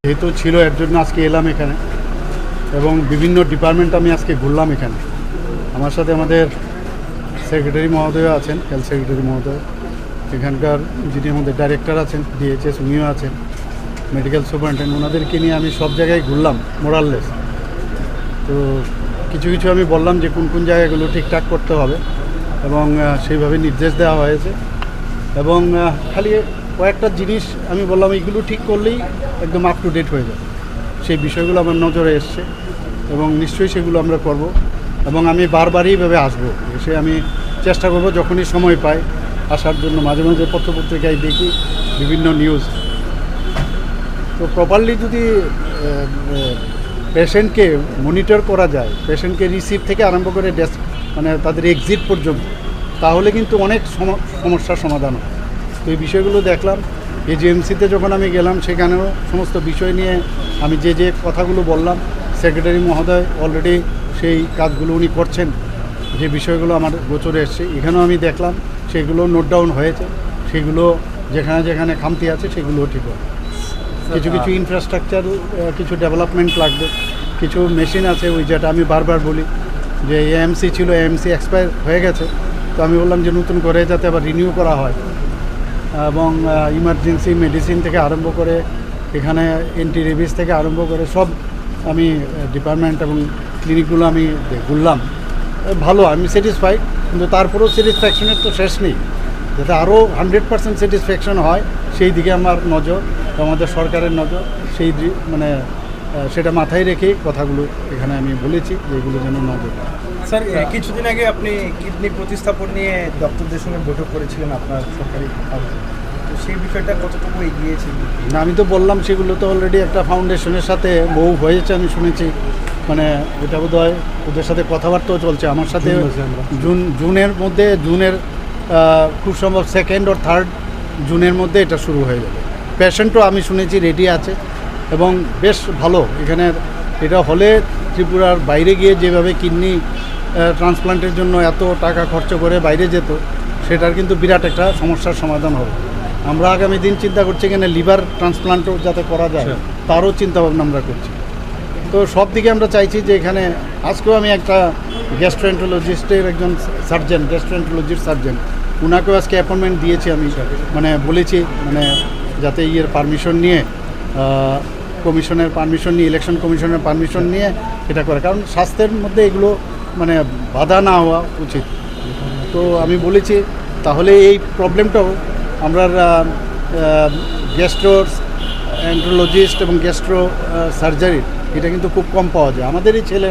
যেহেতু ছিল এর জন্য আজকে এলাম এখানে এবং বিভিন্ন ডিপার্টমেন্ট আমি আজকে ঘুরলাম এখানে। আমার সাথে আমাদের সেক্রেটারি মহোদয় আছেন, হেলথ সেক্রেটারি মহোদয়, এখানকার যিনি আমাদের ডাইরেক্টর আছেন ডিএইচএস উনিও আছেন, মেডিকেল সুপারিনটেন্ডেন্ট, ওনাদেরকে নিয়ে আমি সব জায়গায় ঘুরলাম মোরাললেস। তো কিছু কিছু আমি বললাম যে কোন কোন জায়গাগুলো ঠিকঠাক করতে হবে এবং সেইভাবে নির্দেশ দেওয়া হয়েছে। এবং খালি কয়েকটা জিনিস আমি বললাম এইগুলো ঠিক করলেই একদম আপ টু ডেট হয়ে যাবে, সেই বিষয়গুলো আমার নজরে এসছে এবং নিশ্চয়ই সেগুলো আমরা করব। এবং আমি বারবারই এইভাবে আসবো, এসে আমি চেষ্টা করব যখনই সময় পাই আসার জন্য। মাঝে মাঝে পত্রপত্রিকায় দেখি বিভিন্ন নিউজ, তো প্রপারলি যদি পেশেন্টকে মনিটর করা যায়, পেশেন্টকে রিসিভ থেকে আরম্ভ করে মানে তাদের এক্সিট পর্যন্ত, তাহলে কিন্তু অনেক সমস্যার সমাধান হয়। তো এই বিষয়গুলো দেখলাম। এজিএমসিতে যখন আমি গেলাম সেখানেও সমস্ত বিষয় নিয়ে আমি যে যে কথাগুলো বললাম, সেক্রেটারি মহোদয় অলরেডি সেই কাজগুলো উনি করছেন, যে বিষয়গুলো আমার গোচরে এসছে এখানেও আমি দেখলাম, সেগুলো নোট ডাউন হয়েছে। সেগুলো যেখানে যেখানে খামতি আছে সেগুলোও ঠিক হবে। কিছু কিছু ইনফ্রাস্ট্রাকচার, কিছু ডেভেলপমেন্ট লাগবে, কিছু মেশিন আছে, ওই যেটা আমি বারবার বলি যে এএমসি ছিল, এএমসি এক্সপায়ার হয়ে গেছে, তো আমি বললাম যে নতুন করে যাতে আবার রিনিউ করা হয়। এবং ইমার্জেন্সি মেডিসিন থেকে আরম্ভ করে এখানে এন্টি রেবিস থেকে আরম্ভ করে সব আমি ডিপার্টমেন্ট এবং ক্লিনিকগুলো আমি ঘুরলাম। ভালো, আমি স্যাটিসফাইড, কিন্তু তারপরেও স্যাটিসফ্যাকশনের তো শেষ নেই। যাতে আরও 100% স্যাটিসফ্যাকশন হয় সেই দিকে আমার নজর, আমাদের সরকারের নজর, সেই মানে সেটা মাথায় রেখে কথাগুলো এখানে আমি বলেছি যে এগুলো যেন নজর। স্যার, কিছুদিন আগে আপনি কিডনি প্রতিস্থাপন নিয়ে ডক্টরদের সঙ্গে বৈঠক করেছিলেন আপনার সরকারি, তো সেই বিষয়টা কতটুকু এগিয়েছে? না, আমি তো বললাম সেগুলো তো অলরেডি একটা ফাউন্ডেশনের সাথে বহু হয়েছে আমি শুনেছি, মানে এটা বোধ হয় ওদের সাথে কথাবার্তাও চলছে আমার সাথে। জুনের মধ্যে, জুনের খুব সম্ভব 2nd or 3rd জুনের মধ্যে এটা শুরু হয়ে যাবে। পেশেন্টও আমি শুনেছি রেডি আছে এবং বেশ ভালো। এখানে এটা হলে ত্রিপুরার বাইরে গিয়ে যেভাবে কিডনি ট্রান্সপ্লান্টের জন্য এত টাকা খরচ করে বাইরে যেত, সেটার কিন্তু বিরাট একটা সমস্যার সমাধান হবে। আমরা আগামী দিন চিন্তা করছি এখানে লিভার ট্রান্সপ্লান্টও যাতে করা যায়, তারও চিন্তাভাবনা আমরা করছি। তো সব দিকে আমরা চাইছি যে এখানে আজকেও আমি একটা গ্যাস্ট্রোএন্টারোলজিস্টের একজন সার্জেন, গ্যাস্ট্রোএন্টারোলজির সার্জেন, ওনাকেও আজকে অ্যাপয়েন্টমেন্ট দিয়েছি আমি, মানে বলেছি মানে যাতে পারমিশন নিয়ে, কমিশনের পারমিশন নিয়ে, ইলেকশন কমিশনের পারমিশন নিয়ে এটা করে, কারণ স্বাস্থ্যের মধ্যে এগুলো মানে বাধা না হওয়া উচিত। তো আমি বলেছি তাহলে এই প্রবলেমটাও আমরা গ্যাস্ট্রোএন্টারোলজিস্ট এবং গ্যাস্ট্রো সার্জারি এটা কিন্তু খুব কম পাওয়া যায়। আমাদেরই ছেলে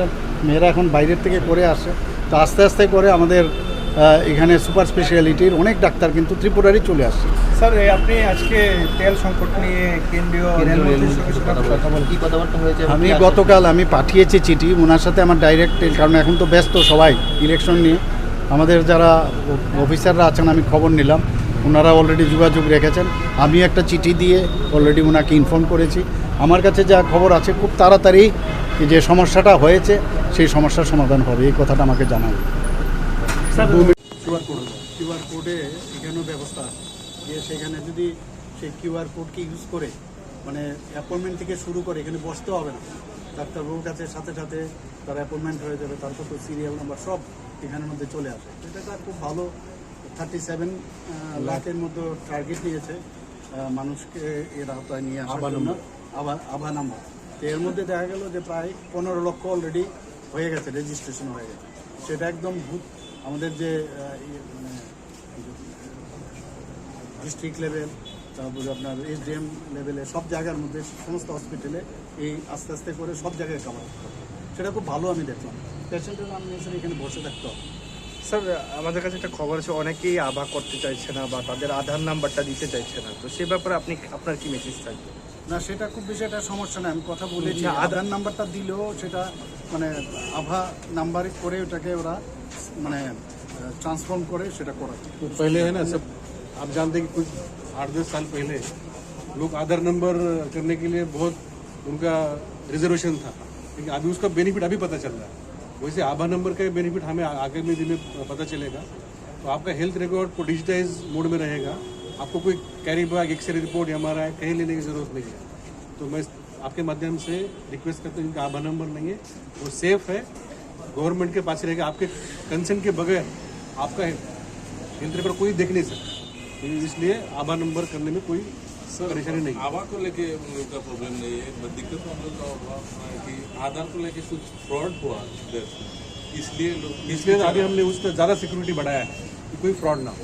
মেয়েরা এখন বাইরের থেকে করে আসে, তো আস্তে আস্তে করে আমাদের এখানে সুপার স্পেশালিটির অনেক ডাক্তার কিন্তু ত্রিপুরারই চলে আসছে। স্যার আপনি আজকে তেল সংকট নিয়ে কেন্দ্রীয় রেলমন্ত্রীর সঙ্গে কথা বলেন। কি কথাবার্তা হয়েছে? আমি গতকাল আমি পাঠিয়েছি চিঠি ওনার সাথে আমার ডাইরেক্ট, কারণ এখন তো ব্যস্ত সবাই ইলেকশন নিয়ে, আমাদের যারা অফিসাররা আছেন আমি খবর নিলাম, ওনারা অলরেডি যোগাযোগ রেখেছেন। আমি একটা চিঠি দিয়ে অলরেডি ওনাকে ইনফর্ম করেছি। আমার কাছে যা খবর আছে খুব তাড়াতাড়ি যে সমস্যাটা হয়েছে সেই সমস্যার সমাধান হবে, এই কথাটা আমাকে জানাবে। কিউআর কোডে এখানেও ব্যবস্থা আছে যে সেখানে যদি সেই কিউআর কোডকে ইউজ করে মানে অ্যাপয়েন্টমেন্ট থেকে শুরু করে এখানে বসতে হবে না, ডাক্তারবাবুর কাছে সাথে সাথে তার অ্যাপয়েন্টমেন্ট হয়ে যাবে, তারপর তো সিরিয়াল নাম্বার সব এখানের মধ্যে চলে আসে। এটা একটা খুব ভালো 37 লাখের মধ্যে টার্গেট নিয়েছে মানুষকে এর আওতায় নিয়ে আসার জন্য। আভা নাম্বার এর মধ্যে দেখা গেল যে প্রায় 15 লক্ষ অলরেডি হয়ে গেছে, রেজিস্ট্রেশন হয়ে গেছে। সেটা একদম আমাদের যে ডিস্ট্রিক্ট লেভেল, তারপরে আপনার এসডিএম লেভেলে সব জায়গার মধ্যে সমস্ত হসপিটালে এই আস্তে আস্তে করে সব জায়গায় কভার করতে হবে। সেটা খুব ভালো আমি দেখলাম। পেশেন্টের নাম নিয়ে এখানে বসে থাকতে হবে। স্যার আমাদের কাছে একটা খবর আছে, অনেকেই আভা করতে চাইছে না বা তাদের আধার নাম্বারটা দিতে চাইছে না, তো সে ব্যাপারে আপনার কি মেসেজ থাকবে? না, সেটা খুব বেশি একটা সমস্যা নেই, আমি কথা বলেছি। না, আধার নাম্বারটা দিলেও সেটা মানে আভা নাম্বারে করে ওটাকে ওরা মানে ট্রান্সফর্ম করে সেটা করা। तो पहले है ना सब आप जानते हैं कि कुछ 8-10 साल पहले लोग आधार नंबर करने के लिए बहुत उनका रिजर्वेशन था, लेकिन अभी उसका बेनिफिट अभी पता चल रहा है। वैसे आधार नंबर का बेनिफिट हमें आगामी दिन में पता चलेगा। तो आपका हेल्थ रिकॉर्ड को डिजिटाइज मोड में रहेगा, आपको कोई carry bag, x ray report, MRI कहीं लेने की ज़रूरत नहीं है। तो मैं आपके माध्यम से रिक्वेस्ट करता हूँ, जिनका आधार नंबर नहीं है वो सेफ है, गवर्नमेंट के पास रहेगा, आपके कंसेंट के बगैर आपका हेल्थ रिकॉर्ड कोई देख नहीं सकता। इसलिए आधार नंबर करने में कोई परेशानी नहीं। आभा को लेके हम लोग का प्रॉब्लम नहीं है, बट दिक्कत तो हम लोग का हुआ कि आधार को लेके कुछ फ्रॉड हुआ देश में, इसलिए लोग इसलिए अभी हमने उस पर ज़्यादा सिक्योरिटी बढ़ाया है कि कोई फ्रॉड ना हो।